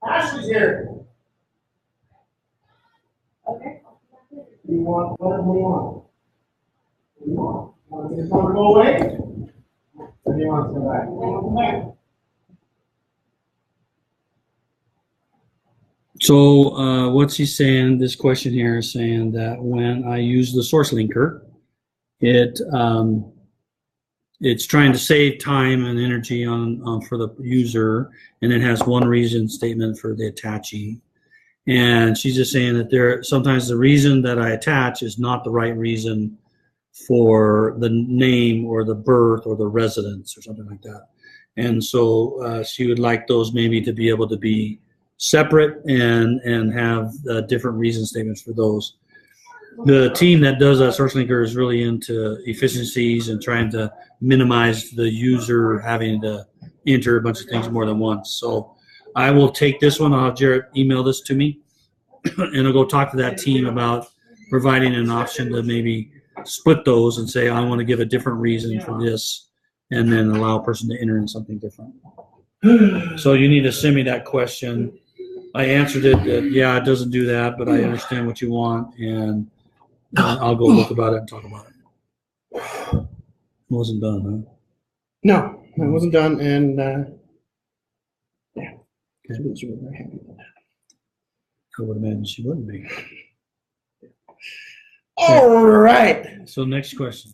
Ashley's here. Okay. You want whatever you want. What do you want? Want me to tell her to go away? Or do you want to come back? Come back. So what she's saying, this question here is saying that when I use the source linker, it's trying to save time and energy on for the user, and it has one reason statement for the attachee. And she's just saying that sometimes the reason that I attach is not the right reason for the name or the birth or the residence or something like that. And so she would like those maybe to be able to be separate and have different reason statements for those. The team that does that source linker is really into efficiencies and trying to minimize the user having to enter a bunch of things more than once. So I will take this one. I'll have Jarrett email this to me, and I'll go talk to that team about providing an option to maybe split those and say, I want to give a different reason for this, and then allow a person to enter in something different. So you need to send me that question. I answered it that, yeah, it doesn't do that, but I understand what you want, and I'll go look about it and talk about it. It wasn't done, huh? No, it wasn't done, and yeah. Okay. She was very happy with that. I would imagine she wouldn't be. All right. So next question.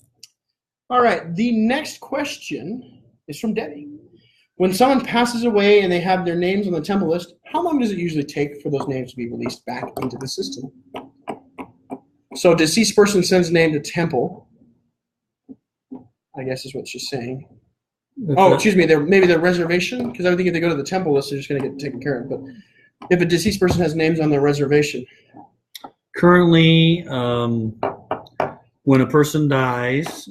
All right. The next question is from Debbie. When someone passes away and they have their names on the temple list, how long does it usually take for those names to be released back into the system? So deceased person sends name to temple, I guess is what she's saying. Oh, excuse me. Maybe their reservation, because I would think if they go to the temple list, they're just going to get taken care of. But if a deceased person has names on their reservation. Currently, when a person dies,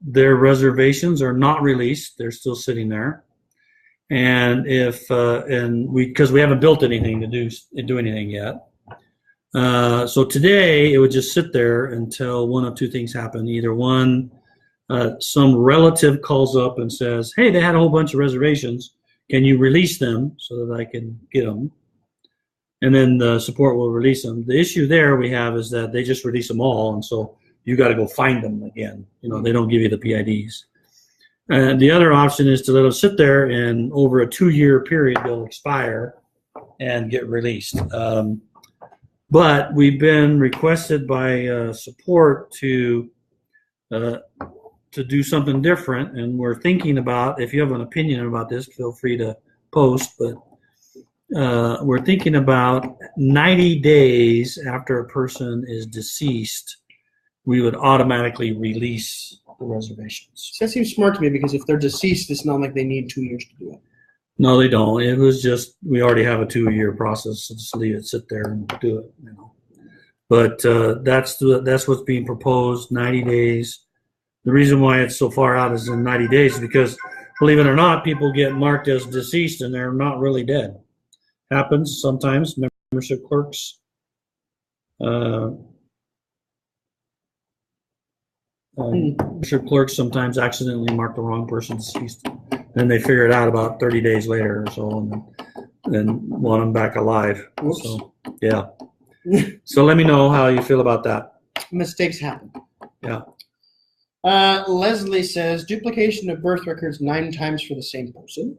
their reservations are not released; they're still sitting there. And because we haven't built anything to do anything yet, so today it would just sit there until one of two things happen: either one, some relative calls up and says, "Hey, they had a whole bunch of reservations. Can you release them so that I can get them?" And then the support will release them. The issue there we have is that they just release them all, and so you got to go find them again. They don't give you the PIDs. And the other option is to let them sit there, and over a 2-year period, they'll expire and get released. But we've been requested by support to do something different, and we're thinking about, if you have an opinion about this, feel free to post, but we're thinking about 90 days after a person is deceased, we would automatically release the reservations. So that seems smart to me, because if they're deceased, it's not like they need 2 years to do it. No, they don't. It was just, we already have a 2-year process, so just leave it sit there and do it. But that's what's being proposed, 90 days. The reason why it's so far out is in 90 days is because, believe it or not, people get marked as deceased and they're not really dead. Happens sometimes. Membership clerks Registered clerks sometimes accidentally mark the wrong person deceased. Then they figure it out about 30 days later or so, and then want them back alive. Whoops. So, yeah. So let me know how you feel about that. Mistakes happen. Yeah. Leslie says duplication of birth records 9 times for the same person.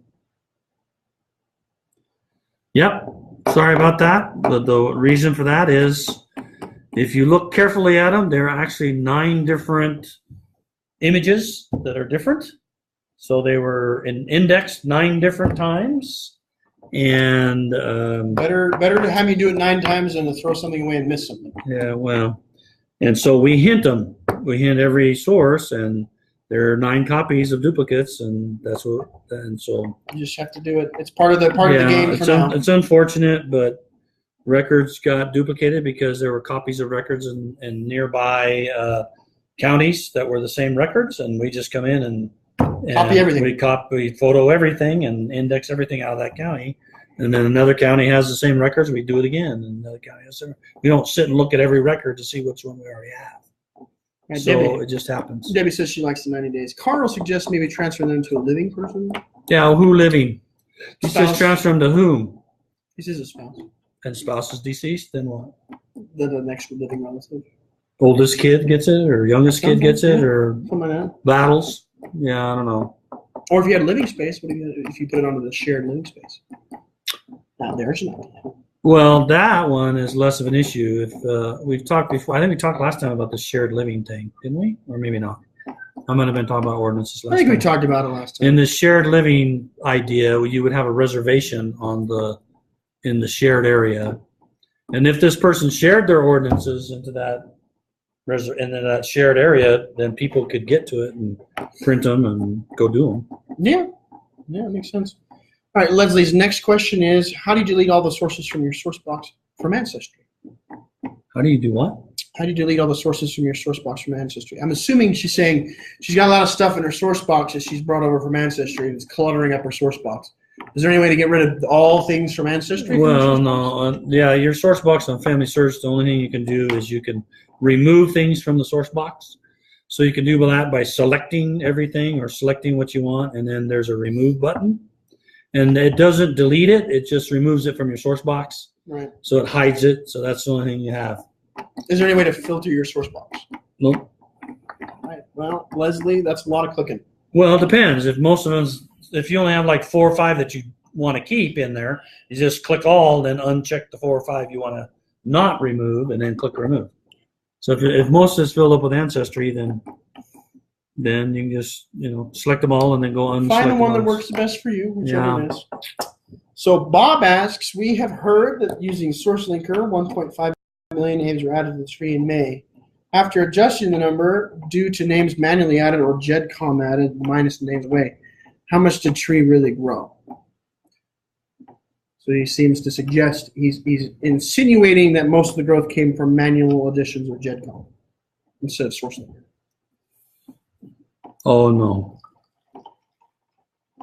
Yep. Sorry about that. But the reason for that is if you look carefully at them, there are actually 9 different images that are different. So they were indexed 9 different times. And better to have you do it 9 times than to throw something away and miss something. Yeah, well, and so we hint them. We hint every source, and there are 9 copies of duplicates, and that's what. And so you just have to do it. It's part of the game for now. It's unfortunate, but records got duplicated because there were copies of records in nearby counties that were the same records, and we just come in and copy everything. We photo everything and index everything out of that county. And then another county has the same records, we do it again. And another county has them. We don't sit and look at every record to see which one we already have. Right, So Debbie, it just happens. Debbie says she likes the 90 days. Carl suggests maybe transfer them to a living person. Yeah, who living? He says transfer them to whom? He says a spouse. And spouse is deceased, then what? The next living relative. Oldest kid gets it, or youngest kid gets it, or something like that. battles? Yeah, I don't know. Or if you had living space, what if you put it onto the shared living space? Now there's an idea. Well, that one is less of an issue. If we've talked before, I think we talked last time about the shared living thing, didn't we? Or maybe not. I might have been talking about ordinances last time. I think we talked about it last time. In the shared living idea, you would have a reservation in the shared area, and if this person shared their ordinances into that shared area, then people could get to it and print them and go do them. Yeah, it makes sense. All right, Leslie's next question is, how do you delete all the sources from your source box from Ancestry? How do you do what? How do you delete all the sources from your source box from Ancestry? I'm assuming she's saying she's got a lot of stuff in her source box that she's brought over from Ancestry and it's cluttering up her source box. Is there any way to get rid of all things from Ancestry? Well, no. Your source box on FamilySearch, the only thing you can do is you can remove things from the source box. So you can do that by selecting everything or selecting what you want, and then there's a remove button. And it doesn't delete it, it just removes it from your source box. Right. So it hides it, so that's the only thing you have. Is there any way to filter your source box? Nope. All right. Well, Leslie, that's a lot of clicking. Well, it depends. If you only have like 4 or 5 that you want to keep in there, you just click all, then uncheck the 4 or 5 you want to not remove, and then click remove. So if most is filled up with Ancestry, then you can just select them all and then go unselect. Find the one that works the best for you, whichever it is. So Bob asks, we have heard that using SourceLinker, 1.5 million names were added to the tree in May. After adjusting the number due to names manually added or GEDCOM added minus the names away, how much did tree really grow? So he seems to suggest he's insinuating that most of the growth came from manual additions or GEDCOM instead of SourceLinker. Oh no!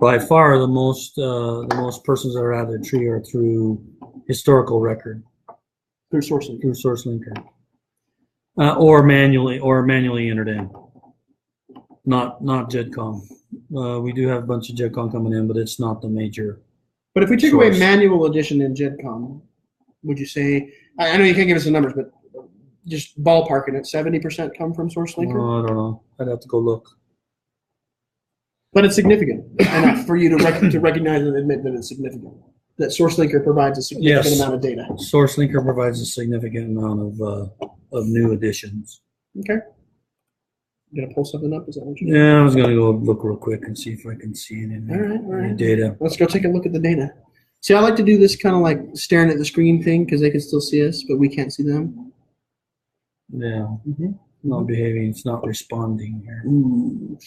By far, the most persons that are added to the tree are through historical record. Through SourceLinker. Through SourceLinker. Or manually entered in. Not GEDCOM. We do have a bunch of GEDCOM coming in, but it's not the major. But if we took away manual addition in GEDCOM, would you say? I know you can't give us the numbers, but just ballparking it, 70% come from SourceLinker? Oh, I don't know. I'd have to go look. But it's significant enough for you to recognize and admit that it's significant. That SourceLinker provides a significant amount of data. SourceLinker provides a significant amount of new additions. Okay. You gonna pull something up? Is that what you're Yeah, I was gonna go look real quick and see if I can see it in there. All right. Data. Let's go take a look at the data. See, I like to do this kind of like staring at the screen thing because they can still see us, but we can't see them. Yeah. Not behaving. It's not responding here. Ooh.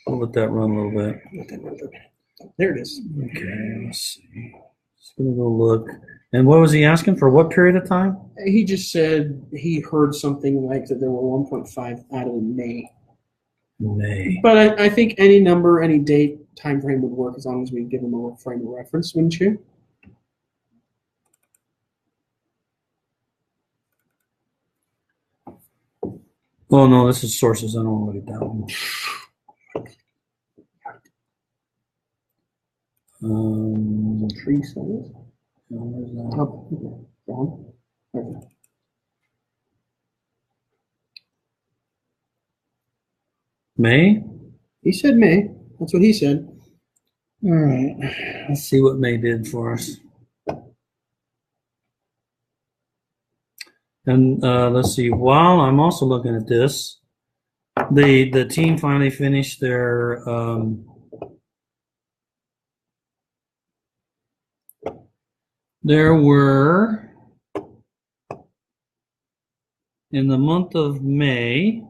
I'll let that run a little bit. Let that run for a minute. There it is. Okay, let's see. Just gonna go look. And what was he asking for? What period of time? He just said he heard something like that there were 1.5 added in May. May. But I think any number, any date, time frame would work as long as we give them a frame of reference, wouldn't you? Oh no, this is sources. I don't want to look at that one. Tree cells. May? He said May. That's what he said. All right. Let's see what May did for us. And let's see. While I'm also looking at this, the team finally finished their there were, in the month of May,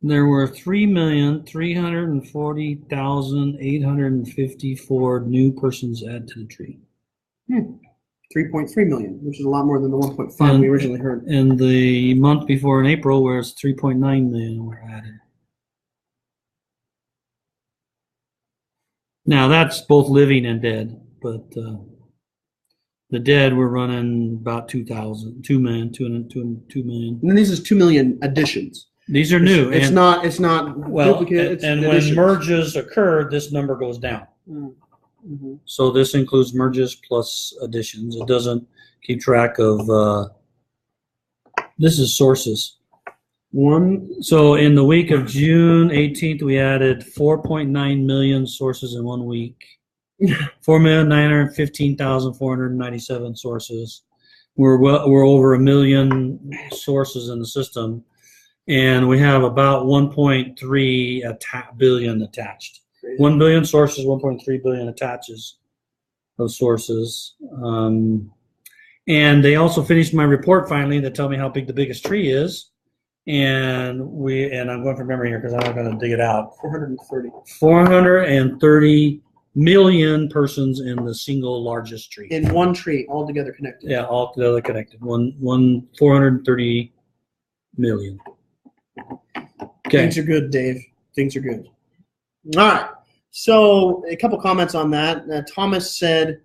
there were 3,340,854 new persons added to the tree. 3.3 million, which is a lot more than the 1.5 we originally heard. And the month before in April, where it's 3.9 million were added. Now that's both living and dead, but the dead were running about 2 million. And then this is 2 million additions. These are new. It's not well, duplicate. And when merges occur, this number goes down. Mm-hmm. So this includes merges plus additions. It doesn't keep track of. This is sources. So in the week of June 18th, we added 4.9 million sources in 1 week. 4,915,497 sources. We're over 1 million sources in the system, and we have about 1.3 billion attached. 1 billion sources, 1.3 billion attaches of sources. And they also finished my report finally that tell me how big the biggest tree is. And I'm going from memory here because I'm not going to dig it out. 430 million persons in the single largest tree. In one tree, all together connected. Yeah, all together connected. 430 million. Okay. Things are good, Dave. Things are good. All right. So a couple comments on that. Thomas said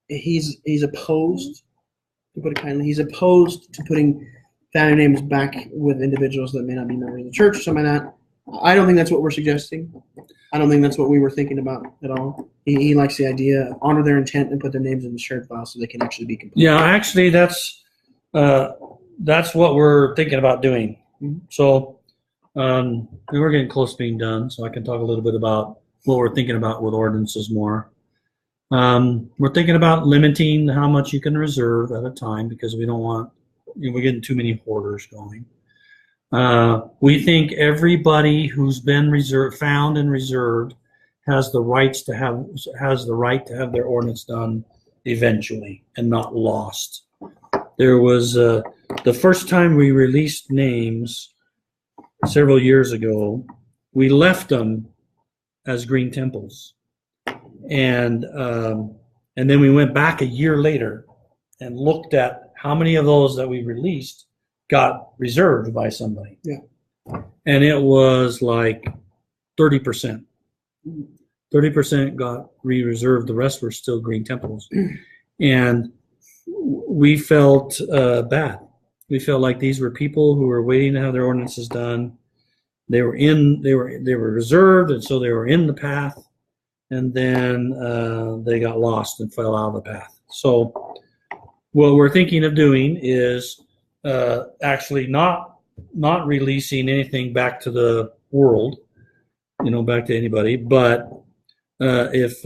he's opposed, to put it kindly, he's opposed to putting family names back with individuals that may not be members of the church or something like that. I don't think that's what we're suggesting. I don't think that's what we were thinking about at all. He likes the idea of honor their intent and put their names in the shared file so they can actually be complete. Yeah, actually, that's what we're thinking about doing. Mm-hmm. So we're getting close to being done, so I can talk a little bit about what we're thinking about with ordinances more. We're thinking about limiting how much you can reserve at a time because we don't want we're getting too many hoarders going. We think everybody who's been found and reserved has the right to have their ordinance done eventually and not lost. There was the first time we released names several years ago, we left them as green temples, and then we went back a year later and looked at how many of those that we released got reserved by somebody. Yeah. And it was like 30%. 30% got re-reserved. The rest were still green temples. And we felt bad. We felt like these were people who were waiting to have their ordinances done. They were reserved, and so they were in the path, and then they got lost and fell out of the path. So what we're thinking of doing is actually not releasing anything back to the world, back to anybody. But if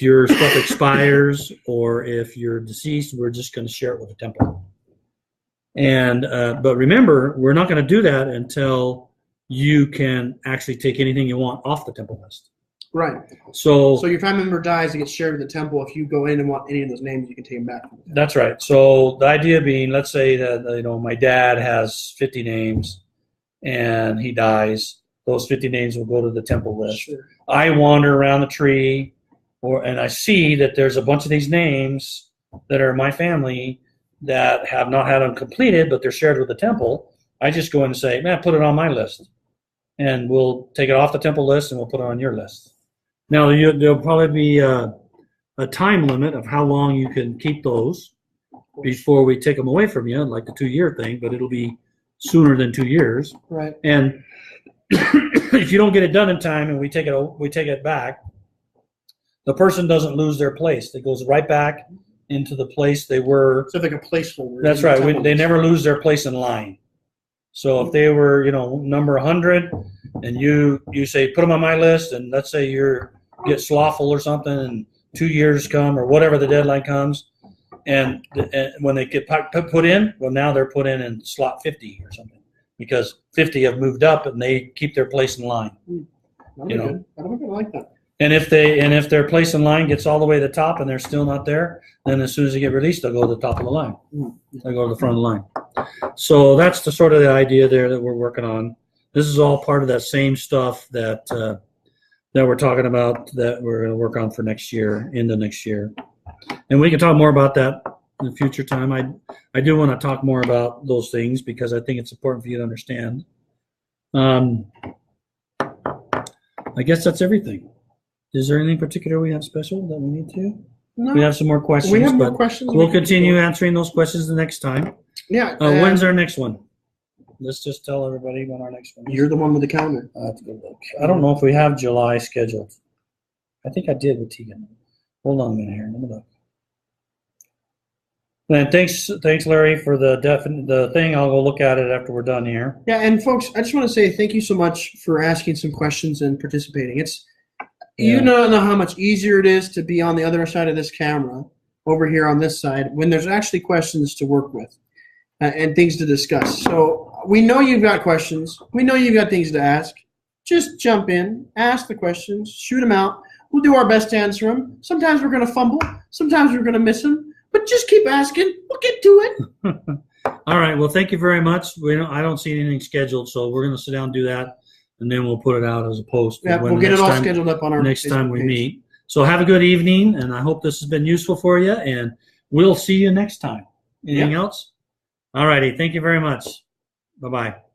your stuff expires or if you're deceased, we're just going to share it with the temple. And but remember, we're not going to do that until you can actually take anything you want off the temple list. Right. So your family member dies, it gets shared with the temple. If you go in and want any of those names, you can take them back. That's right. So the idea being, let's say that my dad has 50 names, and he dies. Those 50 names will go to the temple list. Sure. I wander around the tree, and I see that there's a bunch of these names that are my family that have not had them completed, but they're shared with the temple. I just go in and say, man, put it on my list. And we'll take it off the temple list and we'll put it on your list. Now, there'll probably be a time limit of how long you can keep those before we take them away from you, like the 2-year thing, but it'll be sooner than 2 years. Right. And if you don't get it done in time and we take it back, the person doesn't lose their place. It goes right back into the place they were. So like a placeholder. That's right. They never lose their place in line. So if they were, number 100, and you say, put them on my list, and let's say you get slothful or something, and 2 years come or whatever the deadline comes, and when they get put in, well, now they're put in slot 50 or something, because 50 have moved up and they keep their place in line. I don't like that. And if their place in line gets all the way to the top and they're still not there, then as soon as they get released, they'll go to the top of the line. They'll go to the front of the line. So that's the sort of the idea there that we're working on. This is all part of that same stuff that we're talking about that we're going to work on for next year, into next year. And we can talk more about that in a future time. I do want to talk more about those things because I think it's important for you to understand. I guess that's everything. Is there anything particular we have special that we need to? No. We have some more questions. We have more questions. We'll continue answering those questions the next time. Yeah. When's our next one? Let's just tell everybody when our next one is. You're the one with the calendar. I have to go look. I don't know if we have July scheduled. I think I did with Tegan. Hold on a minute here. Let me look. And thanks, Larry, for the thing. I'll go look at it after we're done here. Yeah, and folks, I just want to say thank you so much for asking some questions and participating. You don't know how much easier it is to be on the other side of this camera, over here on this side, when there's actually questions to work with and things to discuss. So we know you've got questions. We know you've got things to ask. Just jump in, ask the questions, shoot them out. We'll do our best to answer them. Sometimes we're going to fumble. Sometimes we're going to miss them. But just keep asking. We'll get to it. All right. Well, thank you very much. I don't see anything scheduled, so we're going to sit down and do that, and then we'll put it out as a post. Yeah, we'll get it all scheduled up on our next time we page. meet. So have a good evening, and I hope this has been useful for you, and we'll see you next time. Anything else? All righty. Thank you very much. Bye-bye.